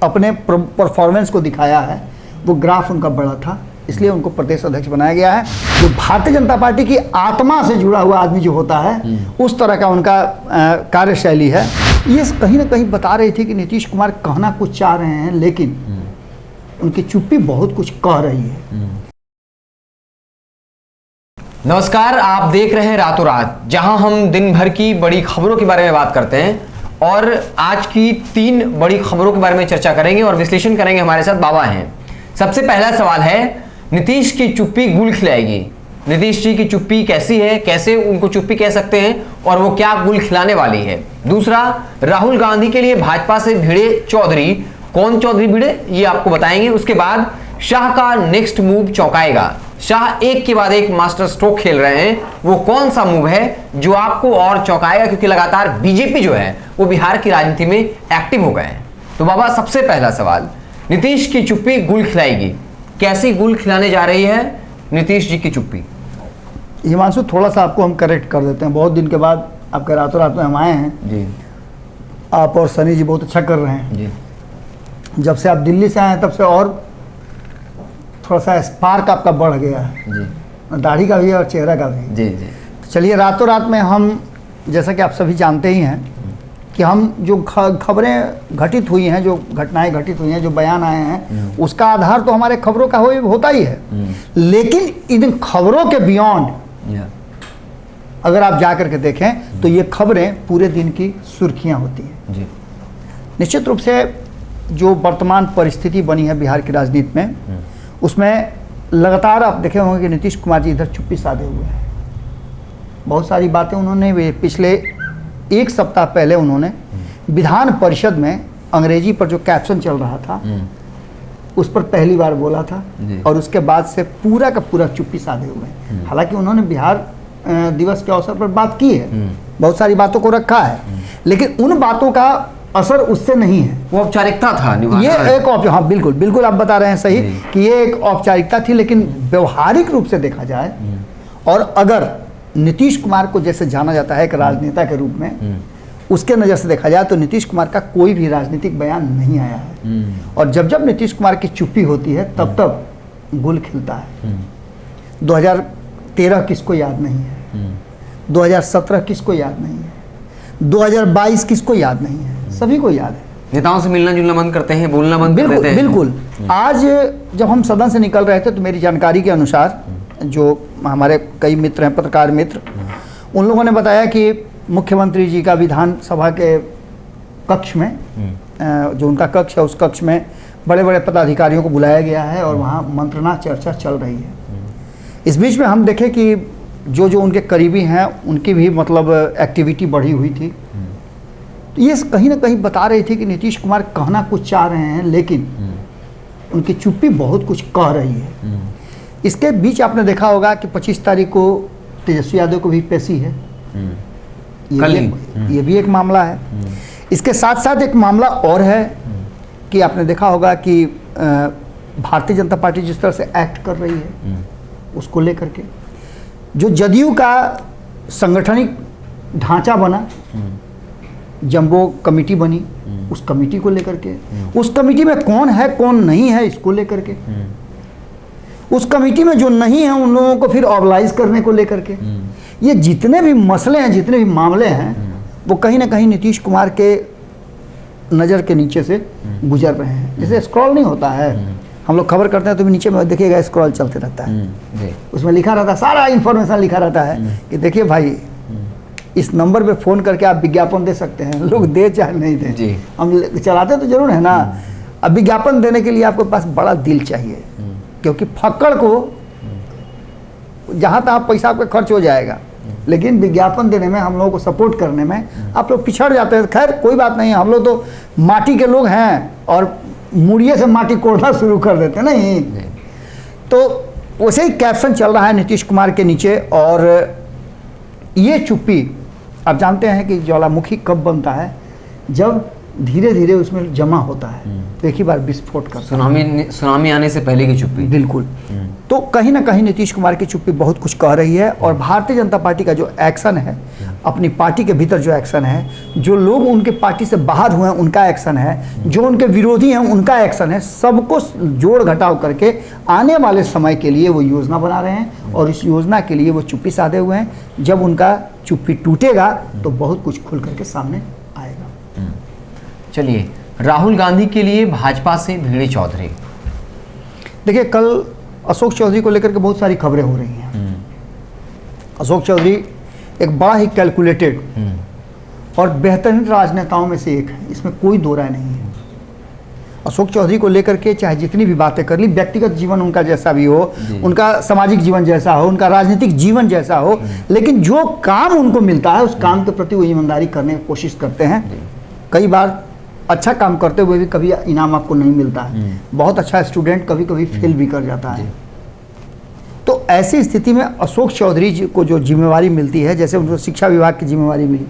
अपने परफॉर्मेंस को दिखाया है, वो ग्राफ उनका बड़ा था, इसलिए उनको प्रदेश अध्यक्ष बनाया गया है। जो भारतीय जनता पार्टी की आत्मा से जुड़ा हुआ आदमी जो होता है, उस तरह का उनका कार्यशैली है। ये कहीं ना कहीं बता रही थी कि नीतीश कुमार कहना कुछ चाह रहे हैं, लेकिन उनकी चुप्पी बहुत कुछ कह रही है। नमस्कार, आप देख रहे हैं रातों रात, जहां हम दिन भर की बड़ी खबरों के बारे में बात करते हैं और आज की 3 बड़ी खबरों के बारे में चर्चा करेंगे और विश्लेषण करेंगे। हमारे साथ बाबा हैं। सबसे पहला सवाल है, नीतीश की चुप्पी गुल खिलाएगी। नीतीश जी की चुप्पी कैसी है, कैसे उनको चुप्पी कह सकते हैं और वो क्या गुल खिलाने वाली है। दूसरा, राहुल गांधी के लिए भाजपा से भिड़े चौधरी, कौन चौधरी भिड़े ये आपको बताएंगे। उसके बाद शाह का नेक्स्ट मूव चौंकाएगा। शाह एक के बाद एक मास्टर स्ट्रोक खेल रहे हैं, वो कौन सा मूव है जो आपको और चौंकाएगा, क्योंकि लगातार बीजेपी जो है वो बिहार की राजनीति में एक्टिव हो गए हैं। तो बाबा, सबसे पहला सवाल, नीतीश की चुप्पी गुल खिलाएगी, कैसी गुल खिलाने जा रही है नीतीश जी की चुप्पी? हिमांशु, थोड़ा सा आपको हम करेक्ट कर देते हैं। बहुत दिन के बाद आपके रातों रात में हम आए हैं जी। आप और सनी जी बहुत अच्छा कर रहे हैं जी। जब से आप दिल्ली से आए हैं तब से और थोड़ा सा स्पार्क आपका बढ़ गया है जी, दाढ़ी का भी और चेहरा का भी जी जी। चलिए, रातों रात में हम, जैसा कि आप सभी जानते ही हैं कि हम जो खबरें घटित हुई हैं, जो घटनाएं घटित हुई हैं, जो बयान आए हैं, उसका आधार तो हमारे खबरों का होता ही है। लेकिन इन खबरों के बियॉन्ड अगर आप जा करके देखें तो ये खबरें पूरे दिन की सुर्खियां होती हैं जी। निश्चित रूप से जो वर्तमान परिस्थिति बनी है बिहार की राजनीति में, उसमें लगातार आप देखे होंगे कि नीतीश कुमार जी इधर चुप्पी साधे हुए हैं। बहुत सारी बातें उन्होंने पिछले 1 सप्ताह पहले उन्होंने विधान परिषद में अंग्रेजी पर जो कैप्शन चल रहा था उस पर पहली बार बोला था और उसके बाद से पूरा का पूरा चुप्पी साधे हुए हैं। हालांकि उन्होंने बिहार दिवस के अवसर पर बात की है, बहुत सारी बातों को रखा है, लेकिन उन बातों का असर उससे नहीं है। वो औपचारिकता था, ये एक हाँ बिल्कुल बिल्कुल आप बता रहे हैं सही कि ये एक औपचारिकता थी, लेकिन व्यवहारिक रूप से देखा जाए और अगर नीतीश कुमार को जैसे जाना जाता है एक राजनेता के रूप में, उसके नज़र से देखा जाए तो नीतीश कुमार का कोई भी राजनीतिक बयान नहीं आया है। और जब जब नीतीश कुमार की चुप्पी होती है तब तब गुल खिलता है। 2013 किसको याद नहीं है, 2017 किसको याद नहीं है, 2022 किसको याद नहीं है, सभी को याद है। नेताओं से मिलना जुलना बंद करते हैं, बोलना बंद कर देते हैं। बिल्कुल। आज जब हम सदन से निकल रहे थे तो मेरी जानकारी के अनुसार जो हमारे कई मित्र हैं, पत्रकार मित्र, उन लोगों ने बताया कि मुख्यमंत्री जी का विधानसभा के कक्ष में, जो उनका कक्ष है, उस कक्ष में बड़े बड़े पदाधिकारियों को बुलाया गया है और वहाँ मंत्रणा चर्चा चल रही है। इस बीच में हम देखें कि जो जो उनके करीबी हैं उनकी भी मतलब एक्टिविटी बढ़ी हुई थी। तो ये कहीं ना कहीं बता रही थी कि नीतीश कुमार कहना कुछ चाह रहे हैं, लेकिन उनकी चुप्पी बहुत कुछ कह रही है। इसके बीच आपने देखा होगा कि 25 तारीख को तेजस्वी यादव को भी पेशी है, ये भी एक मामला है। इसके साथ साथ एक मामला और है कि आपने देखा होगा कि भारतीय जनता पार्टी जिस तरह से एक्ट कर रही है उसको लेकर के जो जदयू का संगठनिक ढांचा बना, जंबो कमेटी बनी, उस कमेटी को लेकर के, उस कमेटी में कौन है कौन नहीं है इसको लेकर के, उस कमेटी में जो नहीं है उन लोगों को फिर ऑर्गेनाइज करने को लेकर के, ये जितने भी मसले हैं, जितने भी मामले हैं, वो कहीं ना कहीं नीतीश कुमार के नज़र के नीचे से गुजर रहे हैं। जैसे स्क्रॉल नहीं होता है, हम लोग खबर करते हैं तो भी नीचे में देखिएगा स्क्रॉल चलते रहता है, उसमें लिखा रहता है, सारा इन्फॉर्मेशन लिखा रहता है कि देखिए भाई इस नंबर पे फ़ोन करके आप विज्ञापन दे सकते हैं। लोग दे चाहे नहीं दे, हम चलाते तो जरूर है ना। अब विज्ञापन देने के लिए आपके पास बड़ा दिल चाहिए, क्योंकि फक्कड़ को जहाँ तहाँ पैसा आपका खर्च हो जाएगा, लेकिन विज्ञापन देने में, हम लोगों को सपोर्ट करने में आप लोग पिछड़ जाते हैं। खैर कोई बात नहीं, हम लोग तो माटी के लोग हैं और मुड़िए से माटी कोड़ना शुरू कर देते हैं नहीं। तो वैसे ही कैप्शन चल रहा है नीतीश कुमार के नीचे। और ये चुप्पी, आप जानते हैं कि ज्वालामुखी कब बनता है, जब धीरे धीरे उसमें जमा होता है, तो एक ही बार विस्फोट करता है। सुनामी आने से पहले की चुप्पी। बिल्कुल। तो कहीं ना कहीं नीतीश कुमार की चुप्पी बहुत कुछ कह रही है और भारतीय जनता पार्टी का जो एक्शन है अपनी पार्टी के भीतर जो एक्शन है, जो लोग उनके पार्टी से बाहर हुए हैं उनका एक्शन है, जो उनके विरोधी हैं उनका एक्शन है, सबको जोड़ घटाव करके आने वाले समय के लिए वो योजना बना रहे हैं और इस योजना के लिए वो चुप्पी साधे हुए हैं। जब उनका चुप्पी टूटेगा तो बहुत कुछ खुल करके सामने आएगा। चलिए, राहुल गांधी के लिए भाजपा से भिड़ी चौधरी। देखिए, कल अशोक चौधरी को लेकर के बहुत सारी खबरें हो रही हैं। अशोक चौधरी एक बड़ा ही कैलकुलेटेड और बेहतरीन राजनेताओं में से एक है, इसमें कोई दो राय नहीं है। अशोक चौधरी को लेकर के चाहे जितनी भी बातें कर ली, व्यक्तिगत जीवन उनका जैसा भी हो, उनका सामाजिक जीवन जैसा हो, उनका राजनीतिक जीवन जैसा हो, लेकिन जो काम उनको मिलता है उस काम के प्रति वो ईमानदारी करने की कोशिश करते हैं। कई बार अच्छा काम करते हुए भी कभी इनाम आपको नहीं मिलता है। बहुत अच्छा स्टूडेंट कभी कभी फेल भी कर जाता है। तो ऐसी स्थिति में अशोक चौधरी जी को जो जिम्मेवारी मिलती है, जैसे उनको शिक्षा विभाग की जिम्मेवारी मिली,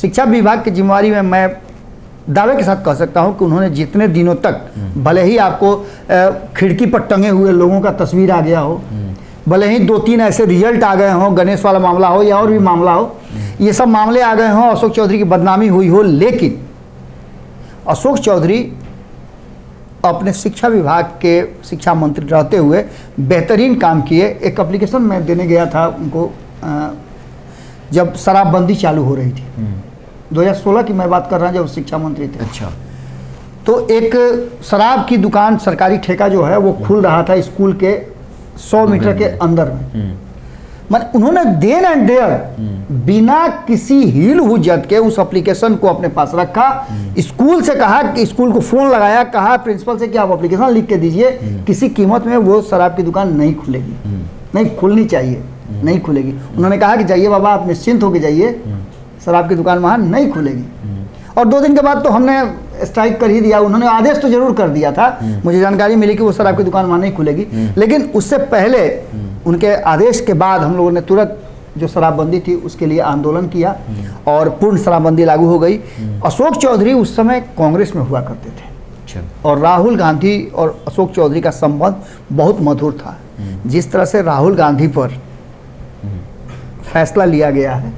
शिक्षा विभाग की जिम्मेवारी में मैं दावे के साथ कह सकता हूं कि उन्होंने जितने दिनों तक, भले ही आपको खिड़की पर टंगे हुए लोगों का तस्वीर आ गया हो, भले ही 2-3 ऐसे रिजल्ट आ गए हों, गणेश वाला मामला हो या और भी मामला हो, ये सब मामले आ गए हों, अशोक चौधरी की बदनामी हुई हो, लेकिन अशोक चौधरी अपने शिक्षा विभाग के शिक्षा मंत्री रहते हुए बेहतरीन काम किए। एक एप्लीकेशन मैं देने गया था उनको, जब शराबबंदी चालू हो रही थी, 2016 की मैं बात कर रहा हूँ, जब शिक्षा मंत्री थे। अच्छा। तो एक शराब की दुकान, सरकारी ठेका जो है वो खुल रहा था स्कूल के 100 मीटर के अंदर में। उन्होंने देन एंड देयर बिना किसी हील हुज्जत के उस एप्लीकेशन को अपने पास रखा, स्कूल से कहा कि स्कूल को फोन लगाया, कहा प्रिंसिपल से कि आप एप्लीकेशन लिख के दीजिए, किसी कीमत में वो शराब की दुकान नहीं खुलेगी, नहीं खुलनी चाहिए, नहीं खुलेगी। उन्होंने कहा कि जाइए बाबा, आप निश्चिंत होकर जाइए, शराब की दुकान वहाँ नहीं खुलेगी। और 2 दिन के बाद तो हमने स्ट्राइक कर ही दिया। उन्होंने आदेश तो जरूर कर दिया था, मुझे जानकारी मिली कि वो शराब की दुकान वहाँ नहीं खुलेगी, लेकिन उससे पहले, उनके आदेश के बाद हम लोगों ने तुरंत जो शराबबंदी थी उसके लिए आंदोलन किया और पूर्ण शराबबंदी लागू हो गई। अशोक चौधरी उस समय कांग्रेस में हुआ करते थे और राहुल गांधी और अशोक चौधरी का संबंध बहुत मधुर था। जिस तरह से राहुल गांधी पर फैसला लिया गया है,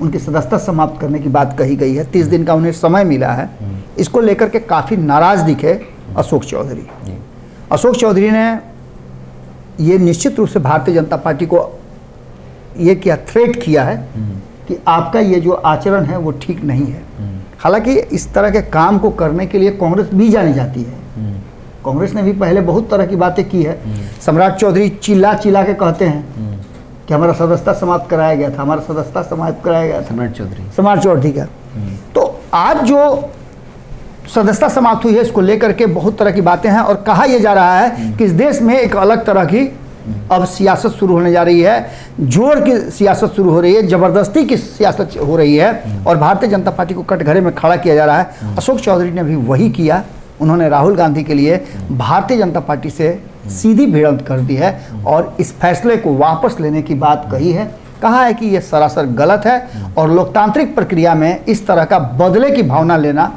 उनकी सदस्यता समाप्त करने की बात कही गई है, 30 दिन का उन्हें समय मिला है, इसको लेकर के काफ़ी नाराज दिखे अशोक चौधरी। अशोक चौधरी ने ये निश्चित रूप से भारतीय जनता पार्टी को ये किया, थ्रेट किया है कि आपका ये जो आचरण है वो ठीक नहीं है। हालांकि इस तरह के काम को करने के लिए कांग्रेस भी जानी जाती है। कांग्रेस ने भी पहले बहुत तरह की बातें की है। सम्राट चौधरी चिल्ला चिल्ला के कहते हैं कि हमारा सदस्यता समाप्त कराया गया था, हमारा सदस्यता समाप्त कराया गया था, सम्राट चौधरी का। तो आज जो सदस्यता समाप्त हुई है, इसको लेकर के बहुत तरह की बातें हैं और कहा यह जा रहा है कि इस देश में एक अलग तरह की अब सियासत शुरू होने जा रही है, जोर की सियासत शुरू हो रही है, जबरदस्ती की सियासत हो रही है और भारतीय जनता पार्टी को कटघरे में खड़ा किया जा रहा है। अशोक चौधरी ने भी वही किया। उन्होंने राहुल गांधी के लिए भारतीय जनता पार्टी से सीधी भिड़ंत कर दी है और इस फैसले को वापस लेने की बात कही है। कहा है कि यह सरासर गलत है और लोकतांत्रिक प्रक्रिया में इस तरह का बदले की भावना लेना,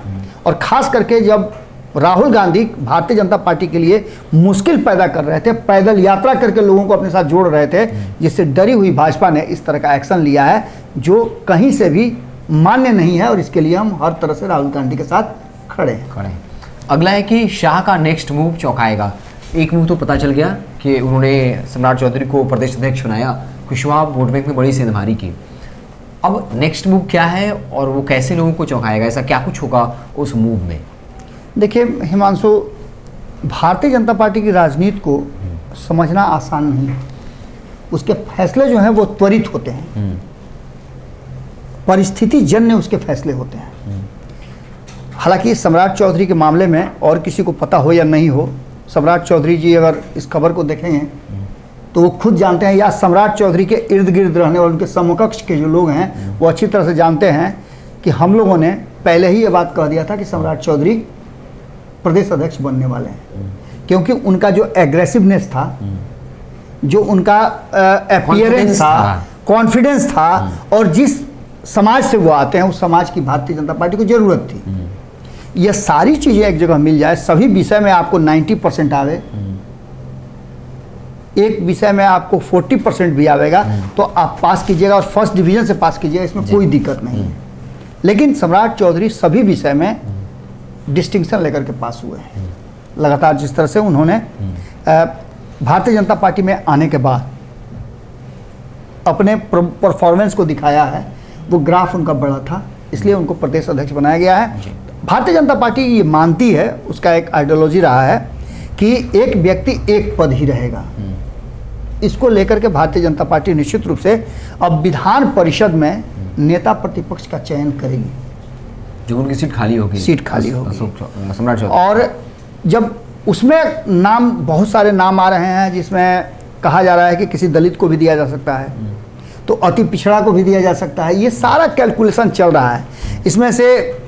और खास करके जब राहुल गांधी भारतीय जनता पार्टी के लिए मुश्किल पैदा कर रहे थे, पैदल यात्रा करके लोगों को अपने साथ जोड़ रहे थे, जिससे डरी हुई भाजपा ने इस तरह का एक्शन लिया है जो कहीं से भी मान्य नहीं है और इसके लिए हम हर तरह से राहुल गांधी के साथ खड़े हैं। अगला है कि शाह का नेक्स्ट मूव चौंकाएगा। एक मूव तो पता चल गया कि उन्होंने सम्राट चौधरी को प्रदेश अध्यक्ष बनाया, कुशवाहा वोट बैंक में बड़ी सेंधमारी की। अब नेक्स्ट मूव क्या है और वो कैसे लोगों को चौंकाएगा, ऐसा क्या कुछ होगा उस मूव में? देखिए हिमांशु, भारतीय जनता पार्टी की राजनीति को समझना आसान नहीं है। उसके फैसले जो हैं वो त्वरित होते हैं, परिस्थिति जन्य उसके फैसले होते हैं। हालांकि सम्राट चौधरी के मामले में और किसी को पता हो या नहीं हो, सम्राट चौधरी जी अगर इस खबर को देखेंगे तो वो खुद जानते हैं, या सम्राट चौधरी के इर्द गिर्द रहने वाले उनके समकक्ष के जो लोग हैं वो अच्छी तरह से जानते हैं कि हम लोगों ने पहले ही ये बात कह दिया था कि सम्राट चौधरी प्रदेश अध्यक्ष बनने वाले हैं, क्योंकि उनका जो एग्रेसिवनेस था, जो उनका अपीयरेंस था, कॉन्फिडेंस था और जिस समाज से वो आते हैं उस समाज की भारतीय जनता पार्टी को जरूरत थी। ये सारी चीज़ें एक जगह मिल जाए, सभी विषय में आपको 90% आवे, एक विषय में आपको 40% भी आवेगा तो आप पास कीजिएगा और फर्स्ट डिवीजन से पास कीजिएगा, इसमें कोई दिक्कत नहीं है। लेकिन सम्राट चौधरी सभी विषय में डिस्टिंक्शन लेकर के पास हुए हैं। लगातार जिस तरह से उन्होंने भारतीय जनता पार्टी में आने के बाद अपने परफॉर्मेंस को दिखाया है, वो ग्राफ उनका बड़ा था, इसलिए उनको प्रदेश अध्यक्ष बनाया गया है। भारतीय जनता पार्टी ये मानती है, उसका एक आइडियोलॉजी रहा है कि एक व्यक्ति एक पद ही रहेगा। इसको लेकर के भारतीय जनता पार्टी निश्चित रूप से अब विधान परिषद में नेता प्रतिपक्ष का चयन करेगी, जो उनकी सीट खाली होगी, सम्राट चौधरी। और जब उसमें नाम, बहुत सारे नाम आ रहे हैं जिसमें कहा जा रहा है कि किसी दलित को भी दिया जा सकता है, तो अति पिछड़ा को भी दिया जा सकता है, ये सारा कैलकुलेशन चल रहा है। इसमें से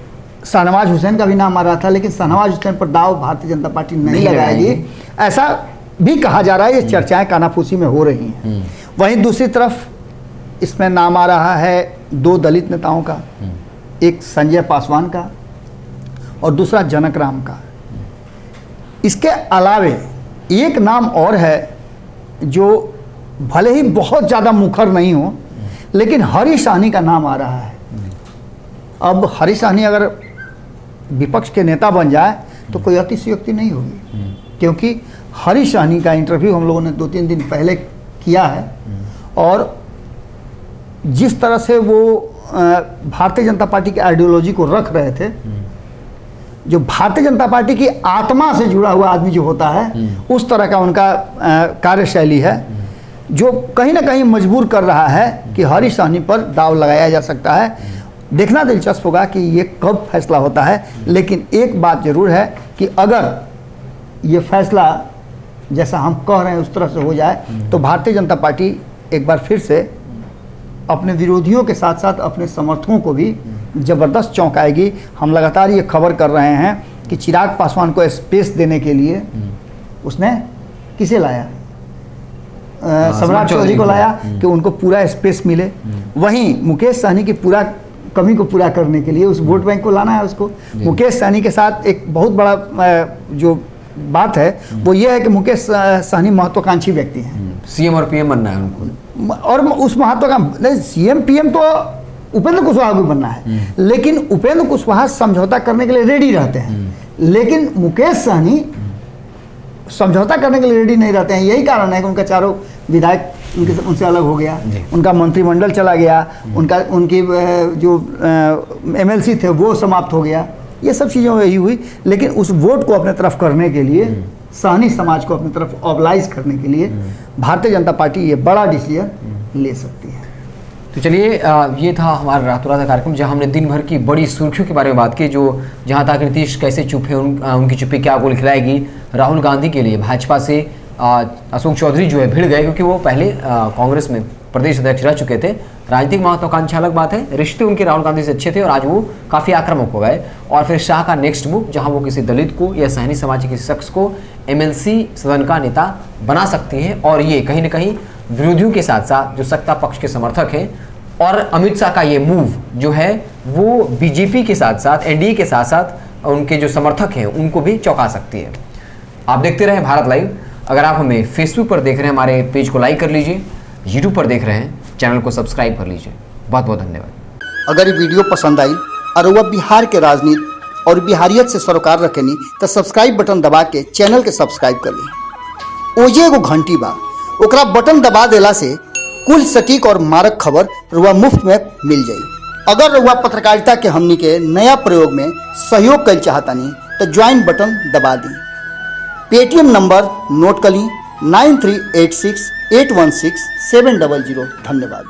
शाहनवाज हुसैन का भी नाम आ रहा था, लेकिन शाहनवाज हुसैन पर दाव भारतीय जनता पार्टी नहीं लगाएगी, ऐसा भी कहा जा रहा है। ये चर्चाएं कानाफूसी में हो रही हैं। वहीं दूसरी तरफ इसमें नाम आ रहा है 2 दलित नेताओं का, एक संजय पासवान का और दूसरा जनक राम का। इसके अलावे एक नाम और है जो भले ही बहुत ज़्यादा मुखर नहीं हो, लेकिन हरी साहनी का नाम आ रहा है। अब हरी साहनी अगर विपक्ष के नेता बन जाए तो कोई अतिशयोक्ति नहीं होगी, क्योंकि हरी साहनी का इंटरव्यू हम लोगों ने 2-3 दिन पहले किया है, और जिस तरह से वो भारतीय जनता पार्टी की आइडियोलॉजी को रख रहे थे, जो भारतीय जनता पार्टी की आत्मा से जुड़ा हुआ आदमी जो होता है, उस तरह का उनका कार्यशैली है, जो कहीं ना कहीं मजबूर कर रहा है कि हरी साहनी पर दाव लगाया जा सकता है। देखना दिलचस्प होगा कि ये कब फैसला होता है। लेकिन एक बात जरूर है कि अगर ये फैसला जैसा हम कह रहे हैं उस तरह से हो जाए, तो भारतीय जनता पार्टी एक बार फिर से अपने विरोधियों के साथ साथ अपने समर्थकों को भी ज़बरदस्त चौंकाएगी। हम लगातार ये खबर कर रहे हैं कि चिराग पासवान को स्पेस देने के लिए उसने किसे लाया, सम्राट चौधरी को लाया कि उनको पूरा स्पेस मिले। वहीं मुकेश सहनी की पूरा कमी को पूरा करने के लिए उस वोट बैंक को लाना है उसको। मुकेश सहनी के साथ एक बहुत बड़ा जो बात है वो ये है कि मुकेश सहनी महत्वाकांक्षी व्यक्ति हैं, सीएम और पीएम बनना है उनको, और उस महत्वाकांक्षी नहीं, सीएम पीएम तो उपेंद्र कुशवाहा को बनना है, लेकिन उपेंद्र कुशवाहा समझौता करने के लिए रेडी रहते हैं, लेकिन मुकेश सहनी समझौता करने के लिए रेडी नहीं रहते हैं। यही कारण है कि उनका चारों विधायक उनसे अलग हो गया, उनका मंत्रिमंडल चला गया, उनकी जो एमएलसी थे वो समाप्त हो गया। ये सब चीज़ें यही हुई, लेकिन उस वोट को अपने तरफ करने के लिए, सहनी समाज को अपनी तरफ ऑबलाइज करने के लिए भारतीय जनता पार्टी ये बड़ा डिसीजन ले सकती है। तो चलिए, ये था हमारा रातों रात कार्यक्रम, जहां हमने दिन भर की बड़ी सुर्खियों के बारे में बात की। जो जहां तक नीतीश कैसे चुप है, उनकी चुप्पी क्या गोल खिलाएगी राहुल गांधी के लिए। भाजपा से अशोक चौधरी जो है भिड़ गए, क्योंकि वो पहले कांग्रेस में प्रदेश अध्यक्ष रह चुके थे। राजनीतिक महत्वाकांक्षा अलग बात है, रिश्ते उनके राहुल गांधी से अच्छे थे और आज वो काफ़ी आक्रामक हो गए। और फिर शाह का नेक्स्ट मूव, जहां वो किसी दलित को या सहनी समाज के किसी शख्स को एमएलसी सदन का नेता बना सकती है, और ये कहीं ना कहीं विरोधियों के साथ साथ जो सत्ता पक्ष के समर्थक हैं, और अमित शाह का ये मूव जो है वो बीजेपी के साथ साथ एनडीए के साथ साथ उनके जो समर्थक हैं उनको भी चौंका सकती है। आप देखते रहें भारत लाइव। अगर आप हमें फेसबुक पर देख रहे हैं, हमारे पेज को लाइक कर लीजिए। यूट्यूब पर देख रहे हैं, चैनल को सब्सक्राइब कर लीजिए। बहुत बहुत धन्यवाद। अगर ये वीडियो पसंद आई और वह बिहार के राजनीति और बिहारियत से सरोकार रखेनी तो सब्सक्राइब बटन दबा के चैनल के सब्सक्राइब कर ली। ओजे एगो घंटी बा, ओकरा बटन दबा देला से कुल सटीक और मारक खबर रुआ मुफ्त में मिल जाई। अगर रुआ पत्रकारिता के हमनी के नया प्रयोग में सहयोग कर चाहतानी तो ज्वाइन बटन दबा दी। पेटीएम नंबर नोट कर ली 9386816700। धन्यवाद।